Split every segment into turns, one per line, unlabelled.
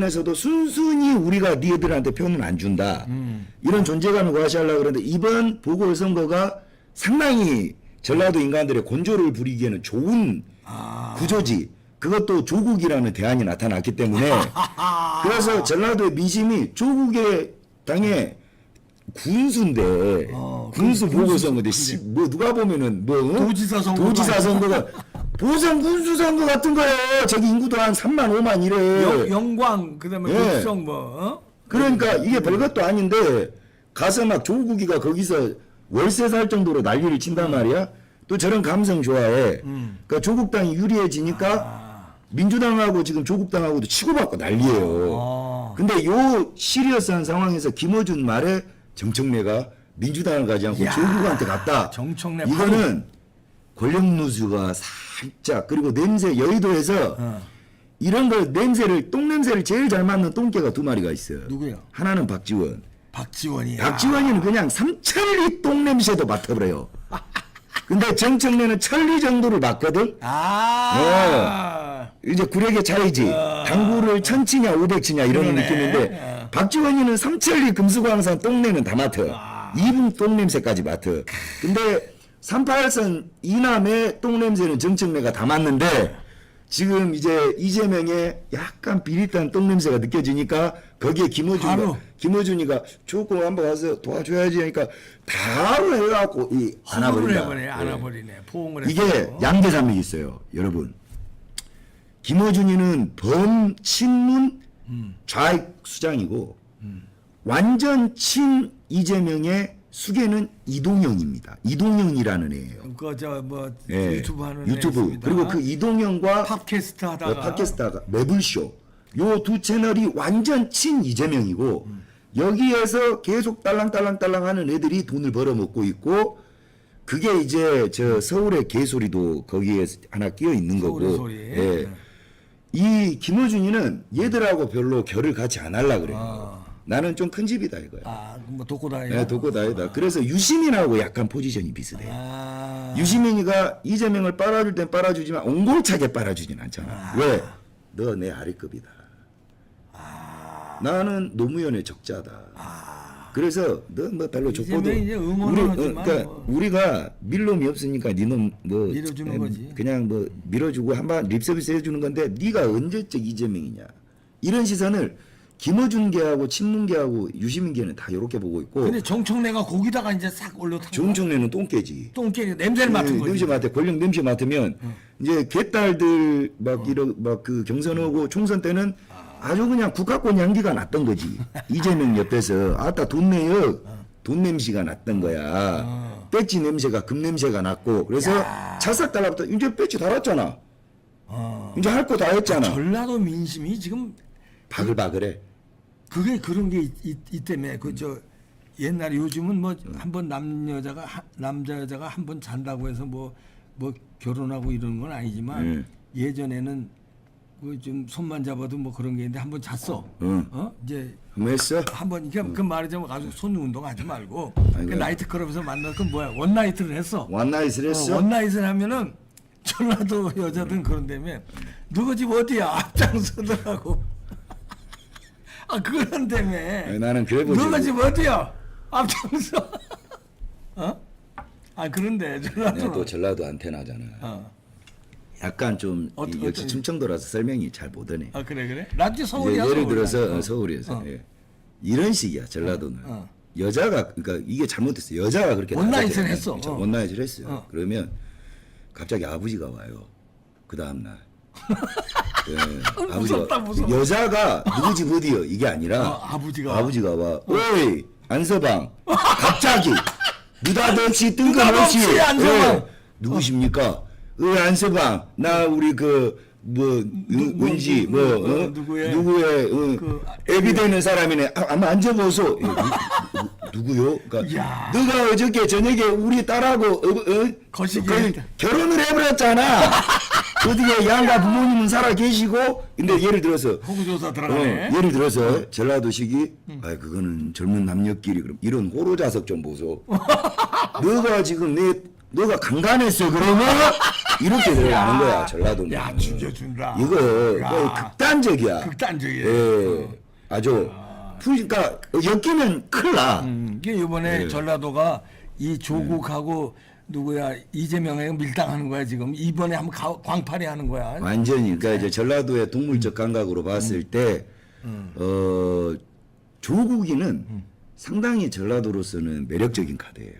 에서도 순순히 우리가 니들한테 표는 안 준다. 이런 존재감을 과시하려고 그러는데 이번 보궐선거가 상당히 전라도 인간들의 곤조를 부리기에는 좋은 구조지. 그것도 조국이라는 대안이 나타났기 때문에 그래서 전라도의 민심이 조국의 당의 군수인데 군수 보궐선거인데 뭐 누가 보면은 뭐
도지사
선거가 보성 군수 선거 같은 거예요. 저기 인구도 한 3만 5만 이래.
영광 그다음에
예.
곡성 뭐
그러니까 이게 별것도 아닌데 가서 막 조국이가 거기서 월세 살 정도로 난리를 친단 말이야. 또 저런 감성 좋아해. 그러니까 조국당이 유리해지니까 민주당하고 지금 조국당하고도 치고받고 난리예요. 근데 요 시리어스한 상황에서 김어준 말에 정청래가 민주당을 가지 않고 조국한테 갔다.
정청래
이거는 권력 누수가 살짝 그리고 냄새 여의도에서 이런 걸 냄새를 똥 냄새를 제일 잘 맡는 똥개가 두 마리가 있어요.
누구요?
하나는 박지원.
박지원이야.
박지원이는 그냥 삼천리 똥 냄새도 맡아버려요. 근데 정청래는 천리 정도를 맡거든. 이제 구력의 차이지. 당구를 1000치냐 500치냐 이런
그러네.
느낌인데 박지원이는 삼천리 금수광산 똥내는 다 맡아. 이분 똥냄새까지 맡아. 근데 38선 이남의 똥냄새는 정청래가 다 맡는데 지금 이제 이재명의 약간 비릿한 똥냄새가 느껴지니까 거기에 김어준이가 조금 한번 가서 도와줘야지 하니까 바로 해갖고 안아버린다.
안아버리네. 포옹을
이게
했어.
양대산맥이 있어요. 여러분. 김어준이는 범친문 좌익 수장이고 완전 친 이재명의 수계는 이동영입니다. 이동영이라는 애예요.
그저뭐
예,
유튜브 하는
유튜브.
애였습니다.
그리고 그 이동영과
팟캐스트 하다가
매불쇼 요 두 채널이 완전 친 이재명이고 여기에서 계속 딸랑딸랑 하는 애들이 돈을 벌어먹고 있고 그게 이제 저 서울의 개소리도 거기에 하나 끼어 있는 거고.
소리.
예. 이 김어준이는 얘들하고 별로 결을 같이 안 하려고 그래요. 나는 좀 큰 집이다 이거야.
뭐 독고다이.
네, 독고다이다. 그래서 유시민하고 약간 포지션이 비슷해. 유시민이가 이재명을 빨아줄 땐 빨아주지만 옹골차게 빨아주진 않잖아. 왜? 너 내 아래급이다. 나는 노무현의 적자다. 그래서 너 뭐 별로 줬고도
이제 응원은 하지만
그러니까 우리가 밀놈이 없으니까 니놈 뭐
밀어주는 거지.
그냥 뭐 밀어주고 한번 립서비스 해주는 건데 네가 언제적 이재명이냐 이런 시선을 김어준계하고 친문계하고 유시민계는 다 이렇게 보고 있고.
근데 정청래가 거기다가 이제 싹 올려탄
정청래는 똥개지.
똥개 냄새를 맡은 거지.
냄새 맡아. 권력 냄새 맡으면 이제 개딸들 막 이런 막 그 경선 오고 총선 때는 아주 그냥 국가권 향기가 났던 거지. 이재명 옆에서 아따 돈 내요. 돈 냄새가 났던 거야. 배지 냄새가 금 냄새가 났고 그래서 차싹 달라붙어. 이제 배지 달았잖아. 이제 할 거 다 했잖아.
전라도 민심이 지금
바글바글해.
그게 그런 게 있다며. 그저 옛날에 요즘은 뭐 한 번 남자 여자가 한 번 잔다고 해서 뭐 결혼하고 이러는 건 아니지만 예전에는 그 좀 손만 잡아도 뭐 그런 게 있는데 한 번 잤어. 이제
뭐 했어?
한번 그 말하자면 가서 손 운동하지 말고 그 나이트클럽에서 만나서 그 뭐야 원나이트를 했어.
원나잇을 했어?
원나잇을 하면은 전라도 여자들은 그런다며 누구 집 어디야 앞장서더라고. 그런다며.
나는 그래 보지.
누구 집 어디야 앞장서. 그런데
내가 또
전라도.
전라도 안테나잖아. 약간 좀 역시 충청도라서 설명이 잘 못하네.
그래. 나도 서울이야.
예를 들어서 서울에서 이런 식이야 전라도는. 여자가 그러니까 이게 잘못됐어. 여자가 그렇게
원나잇을 했어.
원나잇을 했어요. 그러면 갑자기 아버지가 와요. 그 다음 날.
무섭다.
여자가 누구 집 어디요? 이게 아니라 아버지가 와. 오이 안서방 갑자기 느닷없이 뜬금없이
안서방.
누구십니까? 안서방 나 우리 은지 누구의 애비 되는 사람이네. 한번 앉아보소. 누구요? 그러니까 너가 어저께 저녁에 우리 딸하고 결혼을 해버렸잖아. 어디에 양가 부모님은 살아 계시고 근데 예를 들어서
호구조사 들어가네.
예를 들어서 전라도식이 그거는 젊은 남녀끼리 그럼 이런 호로자석 좀 보소. 너가 지금 너가 강간했어 그러면 이렇게 들어가는
야.
거야 전라도는.
야, 죽여준다.
이거
야.
뭐 극단적이야.
극단적이에요.
예, 아주 그러니까 엮이면 큰일 나.
이게 이번에
예.
전라도가 이 조국하고 누구야 이재명에 밀당하는 거야 지금. 이번에 한번 광팔이 하는 거야.
완전히 그러니까 이제 전라도의 동물적 감각으로 봤을 때 조국이는 상당히 전라도로서는 매력적인 카드예요.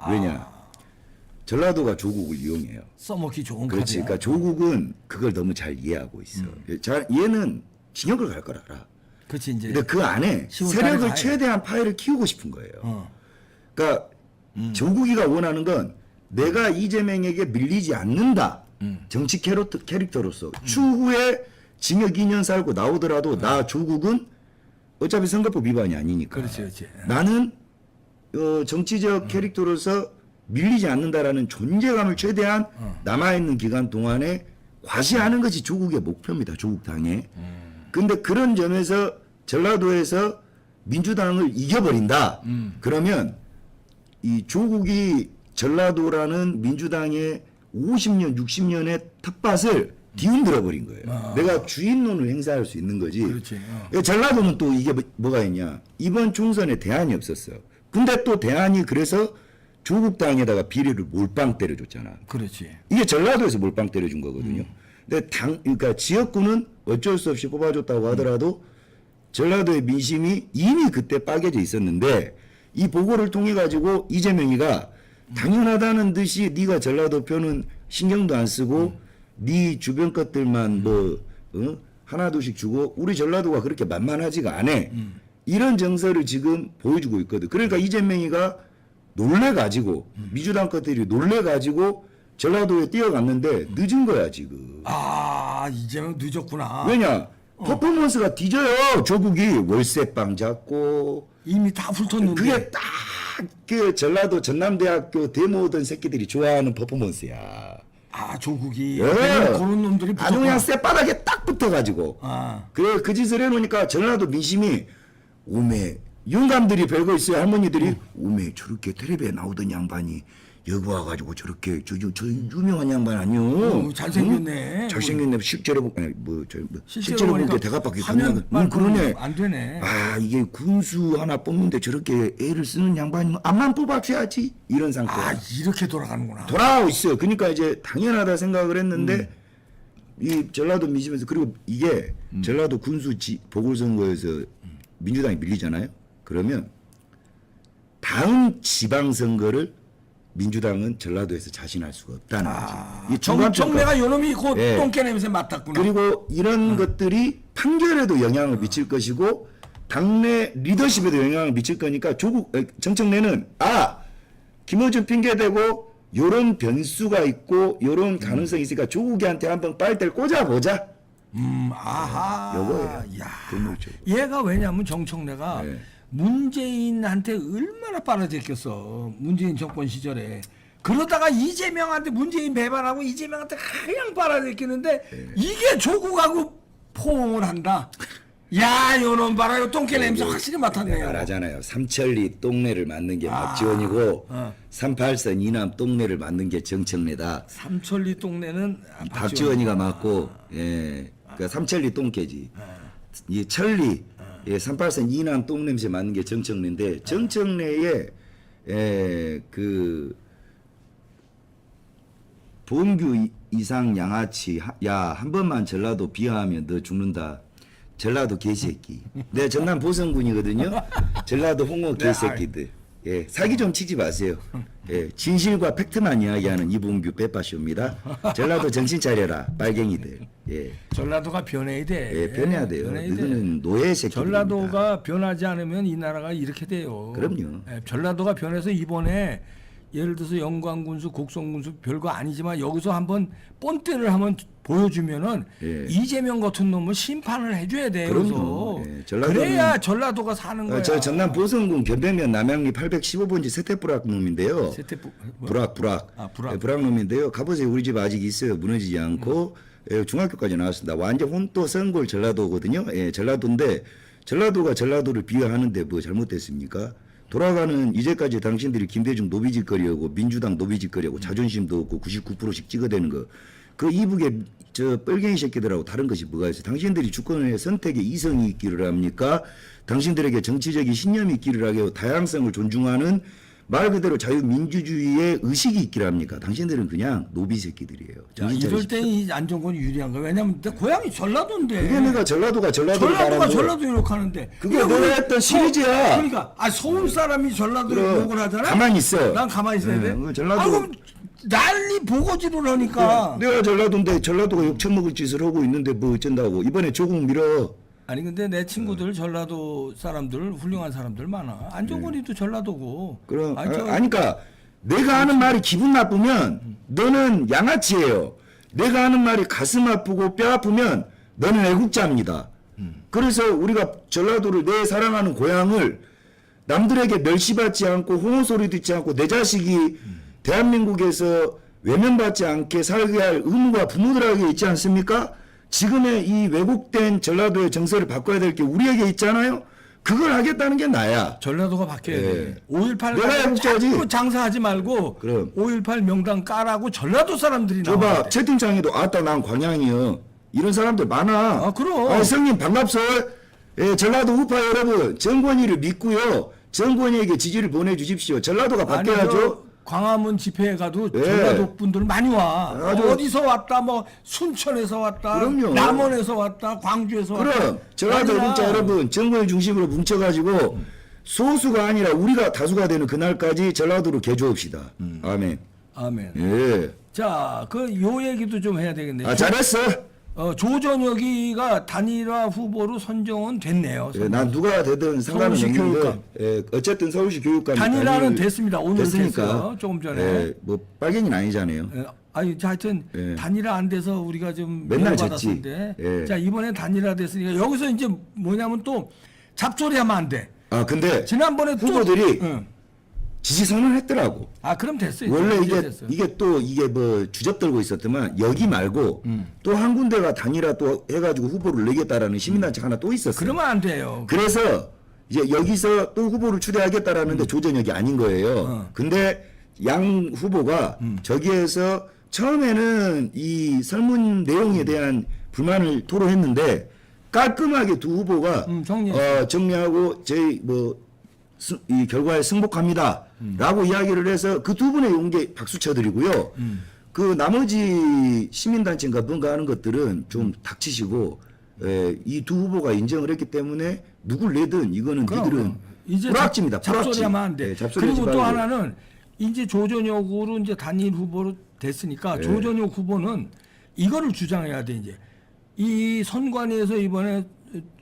왜냐? 전라도가 조국을 이용해요.
써먹기 좋은
그렇지.
카드야.
그러니까 조국은 그걸 너무 잘 이해하고 있어. 잘 얘는 진영을 갈 거라 알아.
그렇지 이제.
근데 그 안에
10월 달에
세력을
가요.
최대한 파일을 키우고 싶은 거예요.
어.
그러니까 조국이가 원하는 건 내가 이재명에게 밀리지 않는다. 정치 캐릭터로서 추후에 징역 2년 살고 나오더라도 나 조국은 어차피 선거법 위반이 아니니까.
그렇지, 그렇지.
나는 정치적 캐릭터로서 밀리지 않는다라는 존재감을 최대한 남아있는 기간 동안에 과시하는 것이 조국의 목표입니다. 조국 당에. 근데 그런 점에서 전라도에서 민주당을 이겨버린다. 그러면 이 조국이 전라도라는 민주당의 50년, 60년의 텃밭을 뒤흔들어 버린 거예요. 내가 주인론을 행사할 수 있는 거지.
그렇지.
전라도는 또 이게 뭐가 있냐. 이번 총선에 대안이 없었어. 근데 또 대안이 그래서 조국 당에다가 비리를 몰빵 때려줬잖아.
그렇지.
이게 전라도에서 몰빵 때려준 거거든요. 근데 그러니까 지역구는 어쩔 수 없이 뽑아줬다고 하더라도 전라도의 민심이 이미 그때 빠개져 있었는데 이 보고를 통해 가지고 이재명이가 당연하다는 듯이 네가 전라도 표는 신경도 안 쓰고 네 주변 것들만 뭐 하나둘씩 주고 우리 전라도가 그렇게 만만하지가 않아. 이런 정서를 지금 보여주고 있거든. 그러니까 이재명이가 놀래가지고 민주당 것들이 놀래가지고 전라도에 뛰어갔는데 늦은 거야 지금.
아 이재명 늦었구나.
왜냐? 퍼포먼스가 뒤져요. 조국이 월세방 잡고
이미 다 훑었는데.
그게 딱 그 전라도 전남대학교 데모던 새끼들이 좋아하는 퍼포먼스야.
아 조국이
예.
그런 놈들이
아주 그냥
부족하구나.
쌔바닥에 딱 붙어가지고.
아.
그래 그 짓을 해놓으니까 전라도 민심이 오메 영감들이 별거 있어요. 할머니들이 오메 저렇게 텔레비에 나오던 양반이 여기 와가지고 저렇게 저 유명한 양반 아니요.
잘생겼네.
잘생겼네. 실제로 실제로
보니까
보니까 대가밖에
화면만
그러네.
안 되네.
아 이게 군수 하나 뽑는데 저렇게 애를 쓰는 양반이면 앞만 뽑아줘야지 이런 상태.
아 이렇게 돌아가는구나.
돌아오고 있어요. 그러니까 이제 당연하다 생각을 했는데 이 전라도 민심에서 그리고 이게 전라도 군수 보궐선거에서 민주당이 밀리잖아요. 그러면 다음 지방선거를 민주당은 전라도에서 자신할 수가 없다는 거죠. 이
정내가 요놈이 그
예.
똥개 냄새 맡았구나.
그리고 이런 것들이 판결에도 영향을 미칠 것이고 당내 리더십에도 영향을 미칠 거니까 정청래는 김어준 핑계대고 요런 변수가 있고 요런 가능성이 있으니까 조국이한테 한번 빨대를 꽂아보자.
아하.
요거예요.
야.
드물죠.
얘가 왜냐면 정청래가
네.
문재인한테 얼마나 빨아들였겠어. 문재인 정권 시절에. 그러다가 이재명한테 문재인 배반하고 이재명한테 그냥 빨아들였겠는데 이게 조국하고 포옹을 한다. 야, 요놈 봐라. 요 똥개 냄새 확실히 맡았네요.
말하잖아요. 삼천리 똥내를 맡는 게 박지원이고 38선 이남 똥내를 맡는 게 정청래다.
삼천리 똥내는
박지원이가 맡고 그러니까 삼천리 똥개지. 이 천리 38선 이남 똥냄새 맡는 게 정청래인데 정청래의 그 봉규 이상 양아치 야 한 번만 전라도 비하하면 너 죽는다. 전라도 개새끼. 내가 전남 보성군이거든요. 전라도 홍어 개새끼들. 예, 사기 좀 치지 마세요. 예, 진실과 팩트만 이야기하는 이봉규 빼빠쇼입니다. 전라도 정신 차려라, 빨갱이들. 예,
전라도가 변해야 돼.
예 변해야 돼요.
변해야 돼.
이거는 노예 새끼.
전라도가 변하지 않으면 이 나라가 이렇게 돼요.
그럼요.
예, 전라도가 변해서 이번에 예를 들어서 영광군수, 곡성군수 별거 아니지만 여기서 한번 본때를 한번 보여주면은
예.
이재명 같은 놈을 심판을 해줘야 돼요.
그럼요.
그래서.
예, 전라도는-
그래야 전라도가 사는 거야.
저 전남 보성군 견병면 남양리 815번지 세태부락 놈인데요. 부락.
아, 부락.
예, 부락놈인데요. 가보세요. 우리 집 아직 있어요. 무너지지 않고 예, 중학교까지 나왔습니다. 완전 혼또 선골 전라도거든요. 예, 전라도인데 전라도가 전라도를 비하하는데 뭐 잘못됐습니까? 돌아가는 이제까지 당신들이 김대중 노비짓거리하고 민주당 노비짓거리하고 자존심도 없고 99%씩 찍어대는 거. 그 이북의 저 뻘갱이 새끼들하고 다른 것이 뭐가 있어요? 당신들이 주권의 선택에 이성이 있기를 합니까? 당신들에게 정치적인 신념이 있기를 하고 다양성을 존중하는 말 그대로 자유민주주의의 의식이 있기를 합니까? 당신들은 그냥 노비 새끼들이에요.
자, 이럴 때 이 안정권이 유리한 거야. 왜냐면 내 고향이 전라도인데.
그게 내가 전라도가
전라도 욕하는데.
그게 내가 했던 시리즈야.
그러니까 서울 사람이 전라도를 욕을 하잖아.
가만히 있어.
난 가만히 있어야 돼.
전라도.
그럼 난리 보고지를 하니까.
내가 전라도인데 전라도가 욕처먹을 짓을 하고 있는데 뭐 어쩐다고. 이번에 조국 밀어.
아니 근데 내 친구들 전라도 사람들 훌륭한 사람들 많아. 안정권이도 전라도고.
그럼 그러니까 내가 하는 말이 기분 나쁘면 너는 양아치예요. 내가 하는 말이 가슴 아프고 뼈 아프면 너는 애국자입니다. 그래서 우리가 전라도를 내 사랑하는 고향을 남들에게 멸시받지 않고 홍어 소리 듣지 않고 내 자식이 대한민국에서 외면받지 않게 살게 할 의무가 부모들에게 있지 않습니까? 지금의 이 왜곡된 전라도의 정서를 바꿔야 될 게 우리에게 있잖아요. 그걸 하겠다는 게 나야.
전라도가 바뀌어야 돼. 5.18
내가 애국자지.
자꾸 장사하지 말고
그럼.
5.18 명당 까라고 전라도 사람들이 나와.
저봐 채팅창에도 아따 난 광양이요. 이런 사람들 많아.
아, 그럼.
성님 반갑소. 예, 전라도 우파 여러분 정권이를 믿고요. 정권이에게 지지를 보내주십시오. 전라도가 바뀌어야죠.
광화문 집회에 가도
예.
전라도 분들 많이 와.
아주-
어디서 왔다, 뭐 순천에서 왔다,
그럼요.
남원에서 왔다, 광주에서 왔다.
그럼 전라도
아니라
애국자 여러분 정권을 중심으로 뭉쳐가지고 소수가 아니라 우리가 다수가 되는 그날까지 전라도로 개조합시다. 아멘.
아멘.
예.
자, 요 얘기도 좀 해야 되겠네요.
아 잘했어.
조전혁이가 단일화 후보로 선정은 됐네요.
예, 난 누가 되든 상관은
서울시
없는데
교육감.
예, 어쨌든 서울시 교육감
단일화는 됐습니다. 오늘
됐으니까
됐어요. 조금 전에.
예, 뭐 빨갱이는 아니잖아요.
아니, 하여튼
예.
단일화 안 돼서 우리가 좀
맨날
받았었는데,
졌지. 예.
자 이번에 단일화 됐으니까 여기서 이제 뭐냐면 또 잡소리하면 안 돼.
아 근데
지난번에
후보들이
또, 응.
지지 선언했더라고.
아 그럼 됐어요.
원래
이제
이게
됐어요.
이게 또 이게 뭐 주접들고 있었더만 여기 말고 또 한 군데가 단일화 또 해가지고 후보를 내겠다라는 시민단체 하나 또 있었어.
그러면 안 돼요.
그래서 이제 여기서 또 후보를 추대하겠다라는데 조전혁이 아닌 거예요. 근데 양 후보가 저기에서 처음에는 이 설문 내용에 대한 불만을 토로했는데 깔끔하게 두 후보가 정리하고 저희 뭐 이 결과에 승복합니다라고 이야기를 해서 그 두 분의 용기에 박수 쳐드리고요. 그 나머지 시민단체인가 뭔가 하는 것들은 좀 닥치시고 이 두 후보가 인정을 했기 때문에 누굴 내든 이거는 니들은
이제
불합치입니다.
잡소리하면 안 돼.
네, 잡소리하지
그리고 또
말고.
하나는 이제 조전혁으로 이제 단일 후보로 됐으니까
네.
조전혁 후보는 이거를 주장해야 돼 이제 이 선관위에서 이번에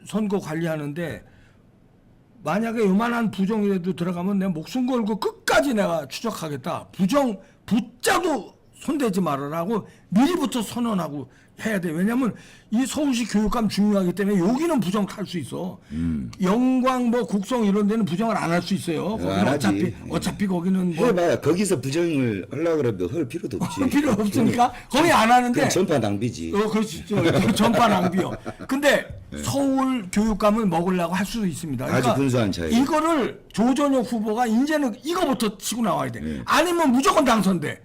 선거 관리하는데 만약에 요만한 부정이라도 들어가면 내가 목숨 걸고 끝까지 내가 추적하겠다. 부정 붙자도 손대지 말아라고 미리부터 선언하고 해야 돼. 왜냐면 이 서울시 교육감 중요하기 때문에 여기는 부정 탈 수 있어. 영광 뭐 국성 이런 데는 부정을 안 할 수 있어요. 거기는
안 하지.
어차피 거기는 뭐
해봐야 거기서 부정을 하려고 그러면 할 필요도 없지.
필요 없으니까 거기 안 하는데.
그냥 전파 낭비지.
그렇지. 전파 낭비요. 근데 서울 교육감을 먹으려고 할 수도 있습니다. 그러니까
아주 근소한 차이.
이거를 조전혁 후보가 이제는 이거부터 치고 나와야 돼. 아니면 무조건 당선돼.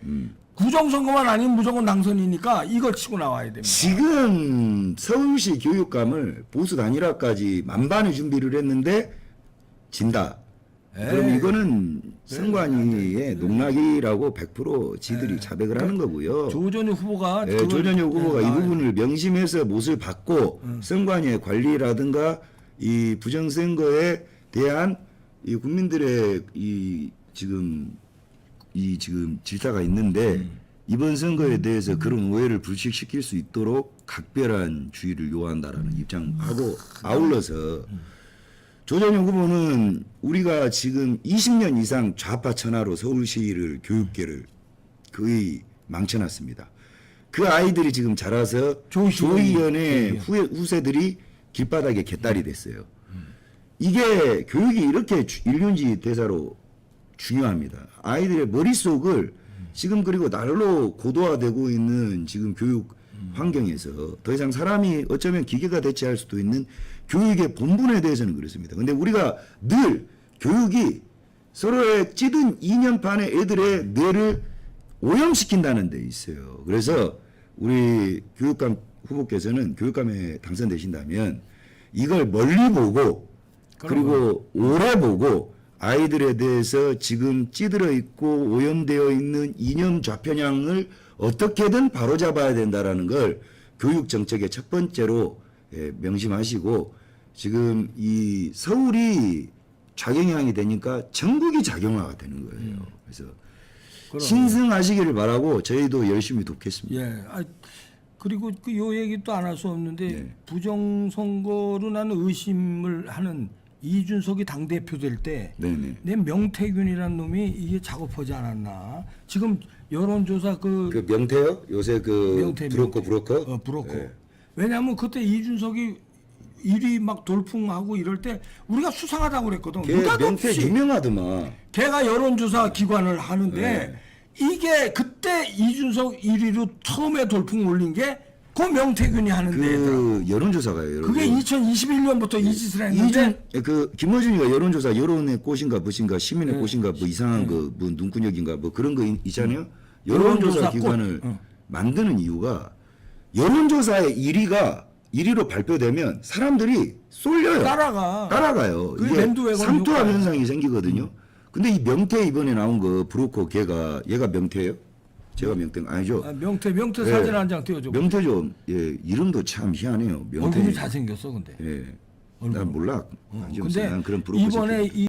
부정선거만 아니면 무조건 당선이니까 이걸 치고 나와야 됩니다.
지금 서울시 교육감을 보수 단일화까지 만반의 준비를 했는데 진다. 그럼 이거는 선관위의 농락이라고 100% 지들이 자백을 하는 거고요.
조전혁 후보가
조전혁 후보가 이 부분을 명심해서 못을 받고 선관위의 관리라든가 이 부정선거에 대한 이 국민들의 이 지금 질타가 있는데 이번 선거에 대해서 그런 오해를 불식시킬 수 있도록 각별한 주의를 요한다라는 입장하고 아울러서 조전혁 후보는 우리가 지금 20년 이상 좌파 천하로 서울시를 교육계를 거의 망쳐놨습니다. 그 아이들이 지금 자라서 조희연의 후세들이 길바닥에 개딸이 됐어요. 이게 교육이 이렇게 일륜지 대사로 중요합니다. 아이들의 머릿속을 지금 그리고 날로 고도화되고 있는 지금 교육 환경에서 더 이상 사람이 어쩌면 기계가 대체할 수도 있는 교육의 본분에 대해서는 그렇습니다. 근데 우리가 늘 교육이 서로의 찌든 이념판의 애들의 뇌를 오염시킨다는 데 있어요. 그래서 우리 교육감 후보께서는 교육감에 당선되신다면 이걸 멀리 보고 그리고 오래 보고 아이들에 대해서 지금 찌들어 있고 오염되어 있는 이념 좌편향을 어떻게든 바로잡아야 된다라는 걸 교육 정책의 첫 번째로 명심하시고 지금 이 서울이 좌경향이 되니까 전국이 좌경화가 되는 거예요. 그래서 신승하시기를 바라고 저희도 열심히 돕겠습니다.
예. 그리고 그 요 얘기 또 안 할 수 없는데
네.
부정선거로 나는 의심을 하는 이준석이 당 대표 될 때
네네.
내 명태균이라는 놈이 이게 작업하지 않았나? 지금 여론조사
그 명태요? 요새 그 브로커.
브로커.
네.
왜냐하면 그때 이준석이 일이 막 돌풍하고 이럴 때 우리가 수상하다고 그랬거든.
걔 명태 유명하더만.
걔가 여론조사 기관을 하는데
네.
이게 그때 이준석 1위로 처음에 돌풍 올린 게 그 명태균이 하는 데더라고.
그 여론조사가요. 여러분.
그게 2021년부터 이 짓을 했는데
그 김어준이가 여론조사 여론의 꽃인가 무엇인가 시민의 꽃인가 뭐 이상한 그 뭐 눈구녕인가 뭐 그런 거 있잖아요. 여론조사
여론조사
기관을
꽃.
만드는 이유가 여론조사의 1위로 발표되면 사람들이 쏠려요. 따라가요.
그게
이게
밴드웨건
상투압
효과예요.
현상이 생기거든요. 근데 이 명태 이번에 나온 거 브로커 얘가 명태예요? 제가 명태 아니죠?
명태
네.
사진 한 장 띄워줘.
명태죠. 예, 이름도 참 희한해요. 명태.
얼굴이 잘생겼어 근데.
예. 난 몰라.
근데
난 그런 브로커
이번에
새끼.